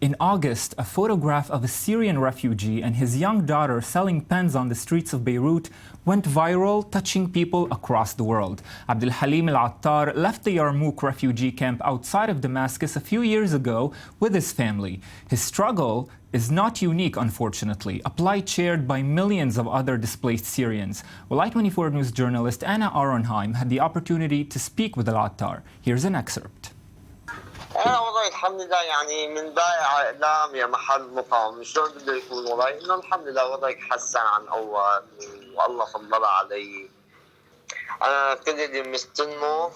In August, a photograph of a Syrian refugee and his young daughter selling pens on the streets of Beirut went viral, touching people across the world. Abdul Halim al-Attar left the Yarmouk refugee camp outside of Damascus a few years ago with his family. His struggle is not unique, unfortunately, a plight shared by millions of other displaced Syrians. Well, I-24 News journalist Anna Aronheim had the opportunity to speak with al-Attar. Here's an excerpt. أنا والله الحمد لله يعني من بائع أقلام يا محل مطعم شلون بده يكون والله إنه الحمد لله وضعك حسن عن أول والله فضل علي. أنا كل اللي مستلمه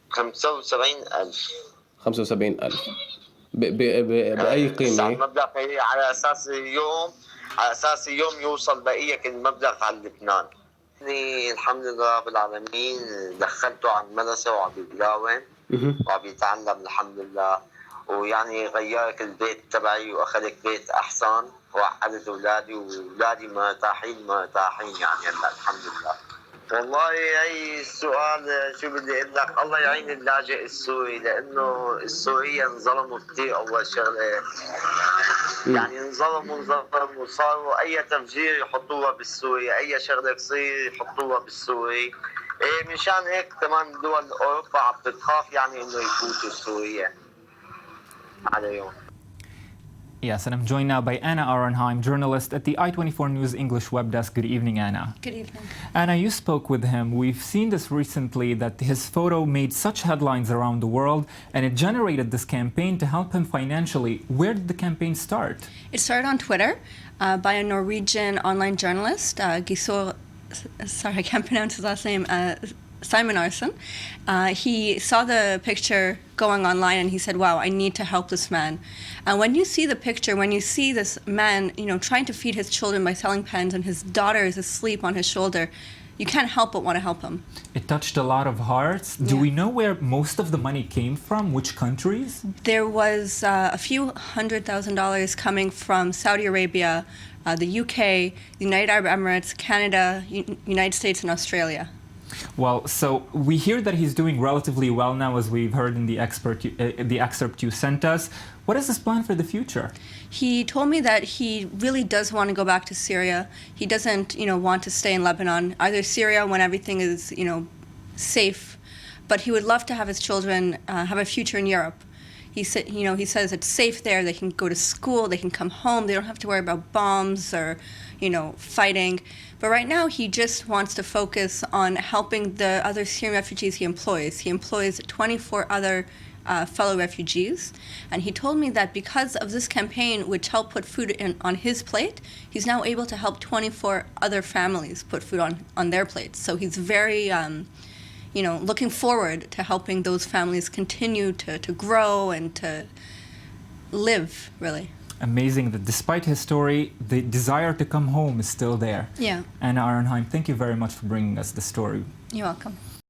75,000. 75,000 بأي قيمة؟ المبلغ على أساس يوم يوصل بقية المبلغ على لبنان. الحمد لله رب العالمين دخلته على المدرسة وعم بيتلاوم وعم يتعلم الحمد لله، ويعني غيرت البيت تبعي واخذت بيت احسن وعدت اولادي واولادي مرتاحين يعني هلا الحمد لله. والله هي السؤال شو بدي اقول لك، الله يعين اللاجئ السوري لانه السوريين انظلموا كثير. اول شغله يعني انظلموا وصاروا اي تفجير يحطوها بالسوري، اي شغله تصير يحطوها بالسوري. مشان هيك كمان دول اوروبا عم بتخاف يعني انه يفوتوا السوريين عليهم. Yes, and I'm joined now by Anna Aronheim, journalist at the I-24 News English web desk. Good evening, Anna. Good evening. Anna, you spoke with him. We've seen this recently, that his photo made such headlines around the world, and it generated this campaign to help him financially. Where did the campaign start? It started on Twitter by a Norwegian online journalist, sorry, I can't pronounce his last name, Simon Arson. He saw the picture going online and he said, wow, I need to help this man. And when you see the picture, when you see this man, trying to feed his children by selling pens and his daughter is asleep on his shoulder, you can't help but want to help him. It touched a lot of hearts. Do we know where most of the money came from? Which countries? There was a few $100,000 coming from Saudi Arabia, the UK, the United Arab Emirates, Canada, United States, and Australia. Well, so we hear that he's doing relatively well now, as we've heard in the excerpt you sent us. What is his plan for the future? He told me that he really does want to go back to Syria. He doesn't, want to stay in Lebanon, either Syria when everything is, safe, but he would love to have his children have a future in Europe. He said, he says it's safe there. They can go to school. They can come home. They don't have to worry about bombs or, fighting. But right now, he just wants to focus on helping the other Syrian refugees he employs. He employs 24 other fellow refugees. And he told me that because of this campaign, which helped put food on his plate, he's now able to help 24 other families put food on their plates. So he's very looking forward to helping those families continue to grow and to live, really. Amazing that despite his story, the desire to come home is still there. Yeah. Anna Aronheim, thank you very much for bringing us the story. You're welcome.